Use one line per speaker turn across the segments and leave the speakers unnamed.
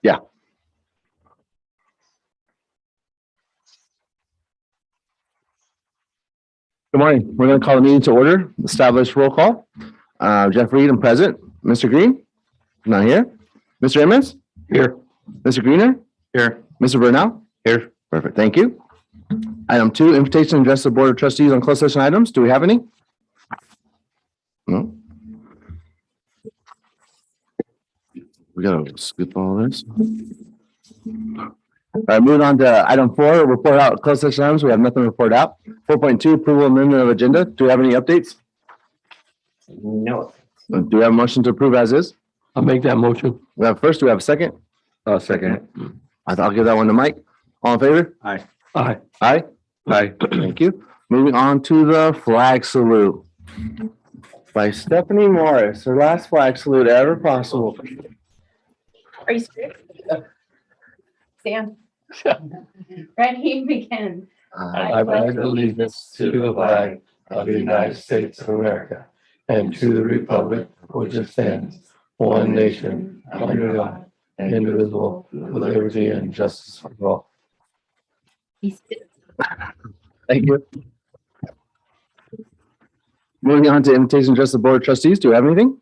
Yeah. Good morning. We're going to call the meeting to order. Establish roll call. Jeff Reed, I'm present. Mr. Green? Not here. Mr. Emmons? Here. Mr. Greener? Here. Mr. Burnell? Here. Perfect. Thank you. Item 2, invitation to address the Board of Trustees on closed session items. Do we have any? No. We gotta skip all this. All right, moving on to item 4, report out closed session items. We have nothing to report out. 4.2, approval amendment of agenda. Do we have any updates?
No.
Do we have a motion to approve as is?
I'll make that motion.
We have first, do we have a second?
Second.
I'll give that one to Mike. All in favor?
Aye.
Aye.
Aye.
Thank you. Moving on to the flag salute by Stephanie Morris, her last flag salute ever possible.
Are you serious? Stand. Ready, begin.
I pledge allegiance to the flag of the United States of America and to the republic which stands one nation under God, indivisible, with liberty and justice for all.
Thank you. Moving on to invitation to address the Board of Trustees. Do we have anything?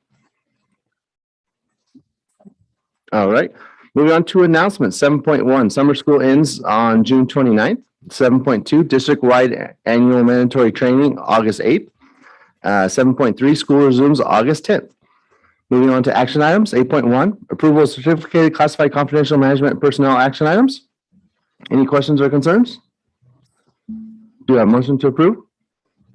All right. Moving on to announcements. 7.1, summer school ends on June 29th. 7.2, district-wide annual mandatory training, August 8th. 7.3, school resumes August 10th. Moving on to action items. 8.1, approval of certificated classified confidential management personnel action items. Any questions or concerns? Do we have a motion to approve?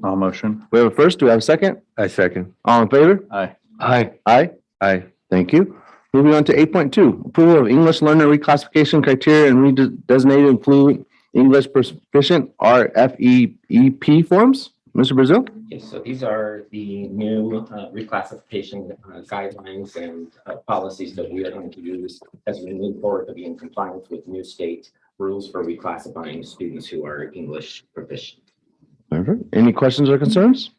I'll motion.
We have a first. Do we have a second?
I second.
All in favor?
Aye.
Aye.
Aye.
Aye.
Thank you. Moving on to 8.2, approval of English learner reclassification criteria and redesignated fluent English proficient RFEP forms. Mr. Brazil?
Yes, so these are the new reclassification guidelines and policies that we are going to use as we move forward to be in compliance with new state rules for reclassifying students who are English proficient.
Perfect. Any questions or concerns?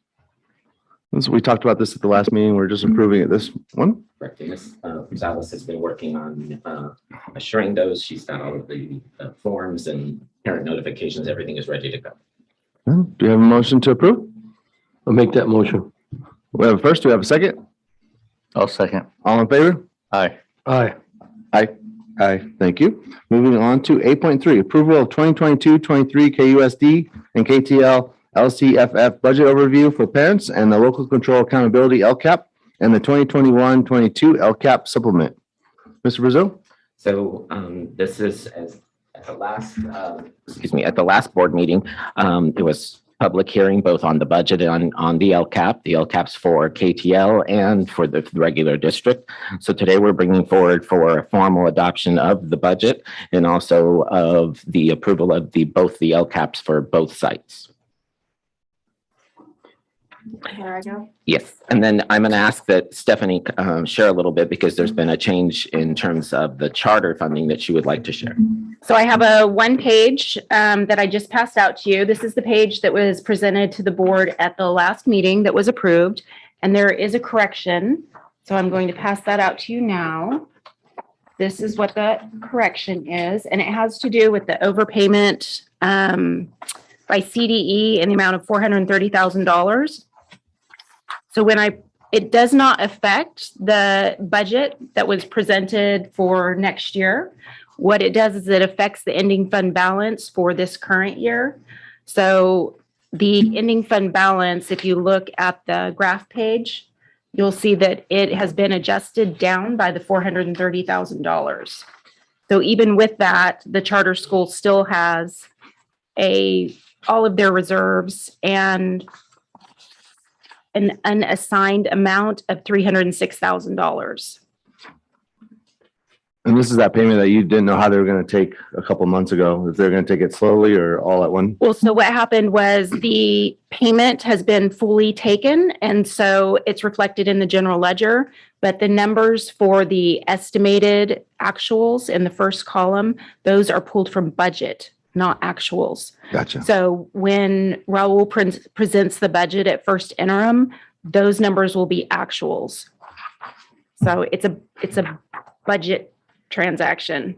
We talked about this at the last meeting. We're just approving it this one.
Correct. And Ms. Rosales has been working on assuring those. She's got all of the forms and parent notifications. Everything is ready to go.
Do you have a motion to approve?
I'll make that motion.
We have a first. Do we have a second?
I'll second.
All in favor?
Aye.
Aye.
Aye. Aye. Thank you. Moving on to 8.3, approval of 2022-23 KUSD and KTL LCFF budget overview for parents and the local control accountability LCAP and the 2021-22 LCAP supplement. Mr. Brazil?
So this is at the last, at the last board meeting, it was public hearing both on the budget and on the LCAP. The LCAP's for KTL and for the regular district. So today we're bringing forward for a formal adoption of the budget and also of the approval of both the LCAPs for both sites.
Here I go.
Yes, and then I'm going to ask that Stephanie share a little bit because there's been a change in terms of the charter funding that she would like to share.
So I have a one page that I just passed out to you. This is the page that was presented to the board at the last meeting that was approved, and there is a correction. So I'm going to pass that out to you now. This is what the correction is, and it has to do with the overpayment by CDE in the amount of $430,000. So it does not affect the budget that was presented for next year. What it does is it affects the ending fund balance for this current year. So the ending fund balance, if you look at the graph page, you'll see that it has been adjusted down by the $430,000. So even with that, the charter school still has all of their reserves and an unassigned amount of $306,000.
And this is that payment that you didn't know how they were going to take a couple months ago, if they're going to take it slowly or all at once.
Well, so what happened was the payment has been fully taken, and so it's reflected in the general ledger, but the numbers for the estimated actuals in the first column, those are pulled from budget, not actuals.
Gotcha.
So when Raul presents the budget at first interim, those numbers will be actuals. So it's a budget transaction.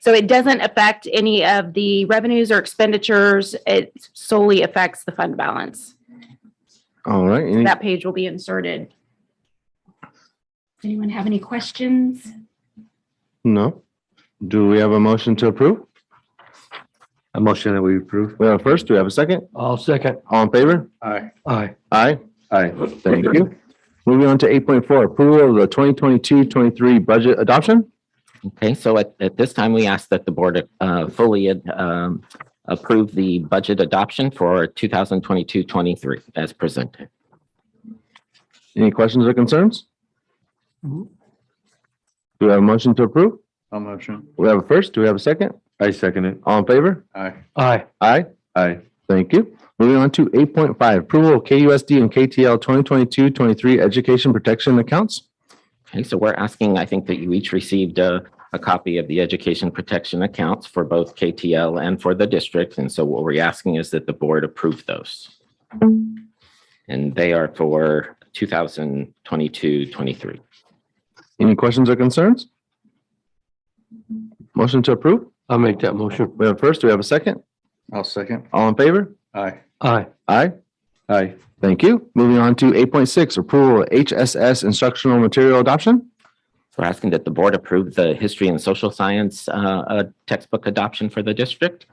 So it doesn't affect any of the revenues or expenditures. It solely affects the fund balance.
All right. Any,
That page will be inserted. Anyone have any questions?
no? Do we have a motion to approve?
A motion that we approve.
We have a first. Do we have a second?
I'll second.
All in favor?
Aye.
Aye.
Aye.
Aye.
Thank you. Moving on to 8.4, approval of the 2022-23 budget adoption.
Okay, so at this time, we ask that the board fully approve the budget adoption for 2022-23 as presented.
Any questions or concerns?
Mhm.
Do we have a motion to approve?
I'll motion.
We have a first. Do we have a second?
I second it.
All in favor?
Aye.
Aye.
Aye.
Aye.
Thank you. Moving on to 8.5, approval of KUSD and KTL 2022-23 education protection accounts.
Okay, so we're asking, I think that you each received a copy of the education protection accounts for both KTL and for the district. And so what we're asking is that the board approve those. And they are for 2022-23.
Any questions or concerns? Motion to approve?
I'll make that motion.
We have a first. Do we have a second?
I'll second.
All in favor?
Aye.
Aye.
Aye.
Aye.
Thank you. Moving on to 8.6, approval of HSS instructional material adoption.
So we're asking that the board approve the history and social science textbook adoption for the district.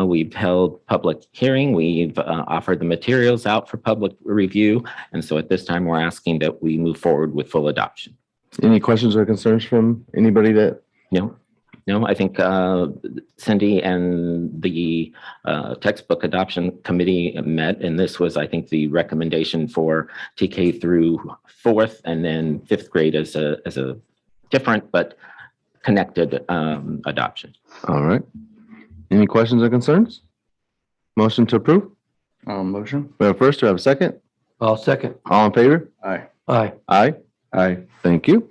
We've held public hearing. We've offered the materials out for public review. And so at this time, we're asking that we move forward with full adoption.
Any questions or concerns from anybody that,
No, I think Cindy and the textbook adoption committee met, and this was, I think, the recommendation for TK through fourth and then fifth grade as a different but connected adoption.
all right. Any questions or concerns? Motion to approve?
I'll motion.
We have a first. Do we have a second?
I'll second.
All in favor?
Aye.
Aye.
Aye.
Aye.
Thank you.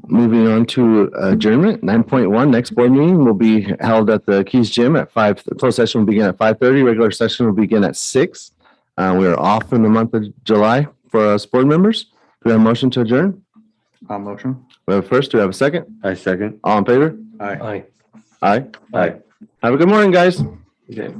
Moving on to adjournment, 9.1, next board meeting will be held at the Keys Gym at 5. The closed session will begin at 5:30. Regular session will begin at 6. We are off in the month of July for us board members. Do we have a motion to adjourn?
I'll motion.
We have a first. Do we have a second?
I second.
All in favor?
Aye.
Aye.
Aye.
Aye.
Have a good morning, guys.
Okay.